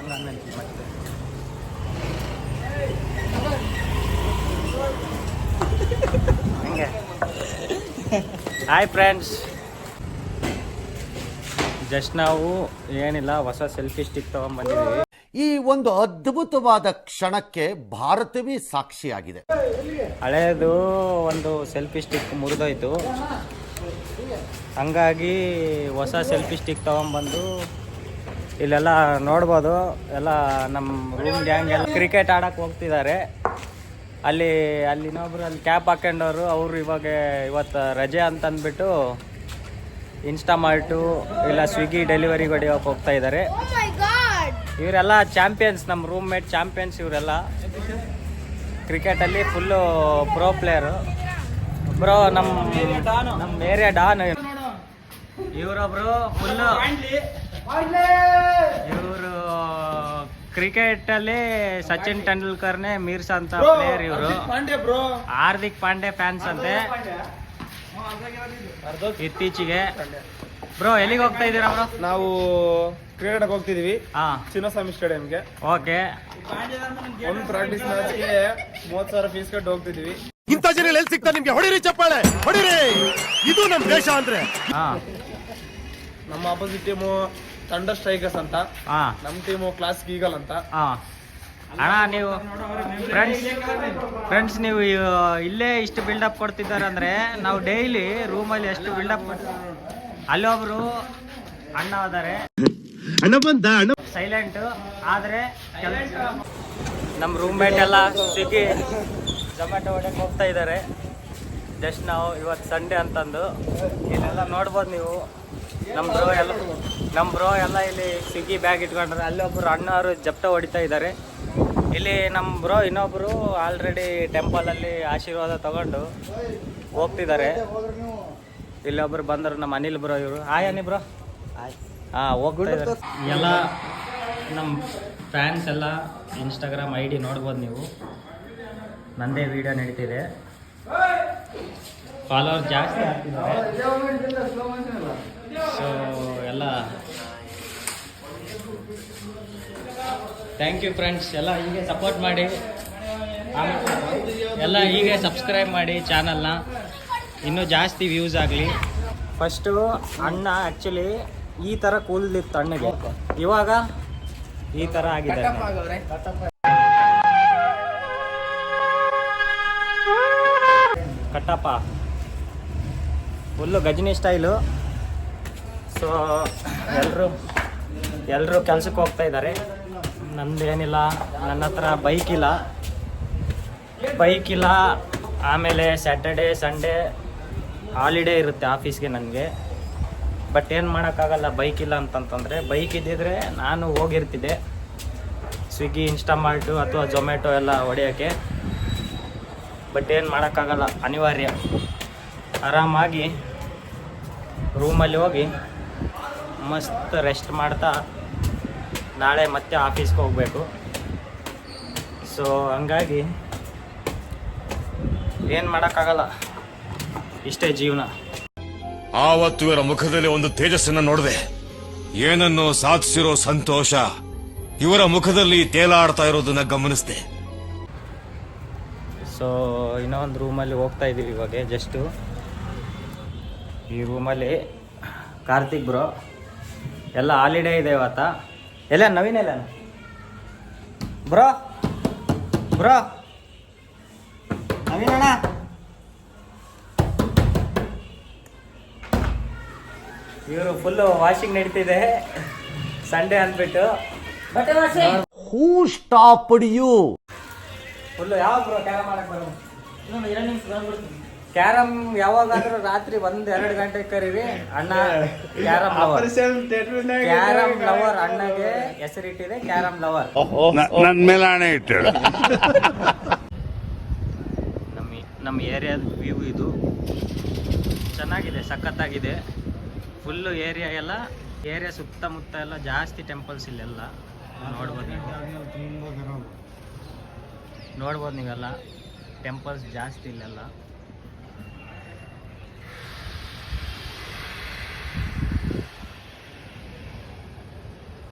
ಹಂಗೆ ಮತ್ತೆ ಹಂಗೆ. ಹಾಯ್ ಫ್ರೆಂಡ್ಸ್, ಜಸ್ಟ್ ನಾವು ಏನಿಲ್ಲ ಹೊಸ ಸೆಲ್ಫಿ ಸ್ಟಿಕ್ ತಗೊಂಡ್ಬಂದಿದ್ದೀವಿ. ಈ ಒಂದು ಅದ್ಭುತವಾದ ಕ್ಷಣಕ್ಕೆ ಭಾರತವೇ ಸಾಕ್ಷಿಯಾಗಿದೆ. ಹಳೇದು ಒಂದು ಸೆಲ್ಫಿ ಸ್ಟಿಕ್ ಮುರಿದೋಯ್ತು, ಹಂಗಾಗಿ ಹೊಸ ಸೆಲ್ಫಿ ಸ್ಟಿಕ್ ತೊಗೊಂಬಂದು ಇಲ್ಲೆಲ್ಲ ನೋಡ್ಬೋದು. ಎಲ್ಲ ನಮ್ಮ ರೂಮ್ ಗ್ಯಾಂಗ್ ಎಲ್ಲ ಕ್ರಿಕೆಟ್ ಆಡೋಕ್ಕೆ ಹೋಗ್ತಿದ್ದಾರೆ. ಅಲ್ಲಿ ಇನ್ನೊಬ್ರು ಅಲ್ಲಿ ಕ್ಯಾಪ್ ಹಾಕೊಂಡವರು ಅವರು ಇವತ್ತು ರಜೆ ಅಂತ ಅಂದ್ಬಿಟ್ಟು ಇನ್ಸ್ಟಾಮಾರ್ಟು ಇಲ್ಲ ಸ್ವಿಗ್ಗಿ ಡೆಲಿವರಿಗೆ ಹೊಡಿಯೋಕೆ ಹೋಗ್ತಾ ಇದ್ದಾರೆ. ಇವರೆಲ್ಲ ಚಾಂಪಿಯನ್ಸ್, ನಮ್ಮ ರೂಮ್ ಮೇಟ್ ಚಾಂಪಿಯನ್ಸ್ ಇವರೆಲ್ಲ ಕ್ರಿಕೆಟಲ್ಲಿ ಫುಲ್ಲು ಪ್ರೋ ಪ್ಲೇಯರು. ಬ್ರೋ ನಮ್ಮ ಏರಿಯಾ ಡಾನ್ ಇವರೊಬ್ರು ಫುಲ್ಲು. ಇವರು ಕ್ರಿಕೆಟಲ್ಲಿ ಸಚಿನ್ ತೆಂಡೂಲ್ಕರ್ನೇ ಮೀರ್ಸಂತ ಪ್ಲೇಯರ್ ಇವರು. ಹಾರ್ದಿಕ್ ಪಾಂಡೆ ಫ್ಯಾನ್ಸ್ ಅಂತೆ ಇತ್ತೀಚೆಗೆ. ಬ್ರೋ ಎಲ್ಲಿಗೆ ಹೋಗ್ತಾ ಇದ್ದೀರಾ ಬ್ರೋ? ನಾವು ಕ್ರಿಕೆಟ್ ಹೋಗ್ತಿದೀವಿ ಚಿನ್ನಸ್ವಾಮಿ ಸ್ಟೇಡಿಯಂಗೆ. ಓಕೆ, ಒಂದು ಪ್ರಾಕ್ಟೀಸ್ ಮ್ಯಾಚ್ಗೆ 30,000 ಫೀಸ್ ಕಟ್ಟಿ ಹೋಗ್ತಿದೀವಿ. ಇಂಥ ಜನ ಎಲ್ಲಿ ಸಿಗ್ತಾರೆ ನಿಮ್ಗೆ? ಹೊಡಿರಿ ಚಪ್ಪಾಳೆ, ಹೊಡಿರಿ. ಇದು ನಮ್ಮ ದೇಶ ಅಂದ್ರೆ. ನಮ್ಮ ಆಪೋಸಿಟ್ ಟೀಮು ಥಂಡರ್ ಸ್ಟ್ರೈಕರ್ಸ್ ಅಂತ, ನಮ್ಮ ಟೀಮು ಕ್ಲಾಸಿಕ್ ಈಗಲ್ ಅಂತ. ಅಣ್ಣ ನೀವು ಫ್ರೆಂಡ್ಸ್ ನೀವು ಇಲ್ಲೇ ಇಷ್ಟು ಬಿಲ್ಡಪ್ ಕೊಡ್ತಿದ್ದಾರೆ ಅಂದರೆ ನಾವು ಡೈಲಿ ರೂಮಲ್ಲಿ ಎಷ್ಟು ಬಿಲ್ಡಪ್ ಅಲ್ಲೊಬ್ರು ಅಣ್ಣ ಅದಾರೆ, ಸೈಲೆಂಟು ಆದರೆ ನಮ್ಮ ರೂಮ್ಮೇಟ್ ಎಲ್ಲ ಸ್ವಿಗ್ಗಿ ಝೊಮ್ಯಾಟೊ ಹೊಡೆಯಕ್ಕೆ ಹೋಗ್ತಾ ಇದ್ದಾರೆ. ಜಸ್ಟ್ ನಾವು ಇವತ್ತು ಸಂಡೇ ಅಂತಂದು ಇಲ್ಲೆಲ್ಲ ನೋಡ್ಬೋದು ನೀವು. ನಮ್ಮ ಬ್ರೋ ಎಲ್ಲ ಇಲ್ಲಿ ಸ್ವಿಗ್ಗಿ ಬ್ಯಾಗ್ ಇಟ್ಕೊಂಡ್ರೆ, ಅಲ್ಲೊಬ್ಬರು ಅಣ್ಣವರು ಜಪ್ಟ ಹೊಡಿತಾ ಇದ್ದಾರೆ. ಇಲ್ಲಿ ನಮ್ಮ ಬ್ರೋ ಇನ್ನೊಬ್ಬರು ಆಲ್ರೆಡಿ ಟೆಂಪಲಲ್ಲಿ ಆಶೀರ್ವಾದ ತಗೊಂಡು ಹೋಗ್ತಿದ್ದಾರೆ. ಇಲ್ಲೊಬ್ರು ಬಂದರು ನಮ್ಮ ಅನಿಲ್ ಬ್ರೋ ಇವರು. ಹಾಯ್ ಅನಿ ಬ್ರೋ. ಹೋಗ್ತಾ ಇದ್ದಾರೆ ಎಲ್ಲ ನಮ್ಮ ಫ್ಯಾನ್ಸ್ ಎಲ್ಲ. ಇನ್ಸ್ಟಾಗ್ರಾಮ್ ID ನೋಡ್ಬೋದು ನೀವು, ನಂದೇ ವಿಡಿಯೋ ನಡೀತಿದೆ. ಫಾಲೋವರ್ ಜಾಸ್ತಿ ಆಗ್ತಿದ್ದಾರೆ. ಸೊ ಎಲ್ಲ ಥ್ಯಾಂಕ್ ಯು ಫ್ರೆಂಡ್ಸ್. ಎಲ್ಲ ಹೀಗೆ ಸಪೋರ್ಟ್ ಮಾಡಿ, ಎಲ್ಲ ಹೀಗೆ ಸಬ್ಸ್ಕ್ರೈಬ್ ಮಾಡಿ ಚಾನಲ್ನ, ಇನ್ನೂ ಜಾಸ್ತಿ ವ್ಯೂಸ್ ಆಗಲಿ. ಫಸ್ಟು ಅಣ್ಣ ಆ್ಯಕ್ಚುಲಿ ಈ ಥರ ಕೂದಲಿತ್ತು ಅಣ್ಣಗೆ, ಇವಾಗ ಈ ಥರ ಆಗಿದೆ. ಕಟ್ಟಪ್ಪ ಫುಲ್ಲು ಗಜನಿ ಸ್ಟೈಲು. ಸೊ ಎಲ್ಲರೂ ಕೆಲ್ಸಕ್ಕೆ ಹೋಗ್ತಾ ಇದ್ದಾರೆ. ನಂದೇನಿಲ್ಲ, ನನ್ನ ಹತ್ರ ಬೈಕ್ ಇಲ್ಲ. ಆಮೇಲೆ ಸ್ಯಾಟರ್ಡೇ ಸಂಡೇ ಹಾಲಿಡೇ ಇರುತ್ತೆ ಆಫೀಸ್ಗೆ ನನಗೆ. ಬಟ್ ಏನು ಮಾಡೋಕ್ಕಾಗಲ್ಲ, ಬೈಕ್ ಇಲ್ಲ ಅಂತಂತಂದರೆ. ಬೈಕ್ ಇದ್ದಿದ್ರೆ ನಾನು ಹೋಗಿರ್ತಿದ್ದೆ ಸ್ವಿಗ್ಗಿ, ಇನ್ಸ್ಟಾಮಾರ್ಟು ಅಥವಾ ಝೊಮ್ಯಾಟೊ ಎಲ್ಲ ಹೊಡೆಯೋಕ್ಕೆ. ಬಟ್ ಏನು ಮಾಡೋಕ್ಕಾಗಲ್ಲ, ಅನಿವಾರ್ಯ. ಆರಾಮಾಗಿ ರೂಮಲ್ಲಿ ಹೋಗಿ ಮಸ್ತ್ ರೆಸ್ಟ್ ಮಾಡ್ತಾ ನಾಳೆ ಮತ್ತೆ ಆಫೀಸ್ಗೆ ಹೋಗಬೇಕು. ಸೊ ಹಂಗಾಗಿ ಏನು ಮಾಡೋಕ್ಕಾಗಲ್ಲ, ಇಷ್ಟೇ ಜೀವನ. ಆವತ್ತು ಇವರ ಮುಖದಲ್ಲಿ ಒಂದು ತೇಜಸ್ಸನ್ನು ನೋಡಿದೆ. ಏನನ್ನು ಸಾಧಿಸಿರೋ ಸಂತೋಷ ಇವರ ಮುಖದಲ್ಲಿ ತೇಲಾಡ್ತಾ ಇರೋದನ್ನ ಗಮನಿಸಿದೆ. ಸೊ ಇನ್ನೊಂದು ರೂಮಲ್ಲಿ ಹೋಗ್ತಾ ಇದ್ದೀವಿ ಇವಾಗ. ಜಸ್ಟು ಈ ರೂಮಲ್ಲಿ ಕಾರ್ತಿಕ್ ಬ್ರೋ ಎಲ್ಲ ಹಾಲಿಡೇ ಇದೆ ಇವತ್ತ. ಎಲ್ಲ ನವೀನ್ ಎಲ್ಲ ಬ್ರೋ ನವೀನ್ ಅಣ್ಣ. ಇವರು ಫುಲ್ಲು ವಾಷಿಂಗ್ ನಡೀತಿದೆ ಸಂಡೇ ಅಂದ್ಬಿಟ್ಟು. Who stopped you? ಫುಲ್ಲು ಯಾವ ಬ್ರೋ ಕ್ಯಾರಮ್ ಮಾಡಕ್ಕೆ ಬರೋದು? ಕ್ಯಾರಮ್ ಯಾವಾಗಾದ್ರೂ ರಾತ್ರಿ 1-2 ಗಂಟೆಗೆ ಕರೀರಿ ಅಣ್ಣ. ಕ್ಯಾರಮ್ ಲವರ್ ಅಣ್ಣಗೆ ಹೆಸರಿಟ್ಟಿದೆ, ಕ್ಯಾರಮ್ ಲವರ್. ನನ್ನ ಮೇಲೆ ಆಣೆ ಇಟ್ಟು. ನಮ್ಮ ಏರಿಯಾದ ವ್ಯೂ ಇದು ಚೆನ್ನಾಗಿದೆ, ಸಖತ್ತಾಗಿದೆ. ಫುಲ್ಲು ಏರಿಯಾ ಸುತ್ತಮುತ್ತ ಎಲ್ಲ ಜಾಸ್ತಿ ಟೆಂಪಲ್ಸ್ ಇಲ್ಲೆಲ್ಲ ನೋಡ್ಬೋದು ನೀವೆಲ್ಲ ಟೆಂಪಲ್ಸ್ ಜಾಸ್ತಿ ಇಲ್ಲೆಲ್ಲ.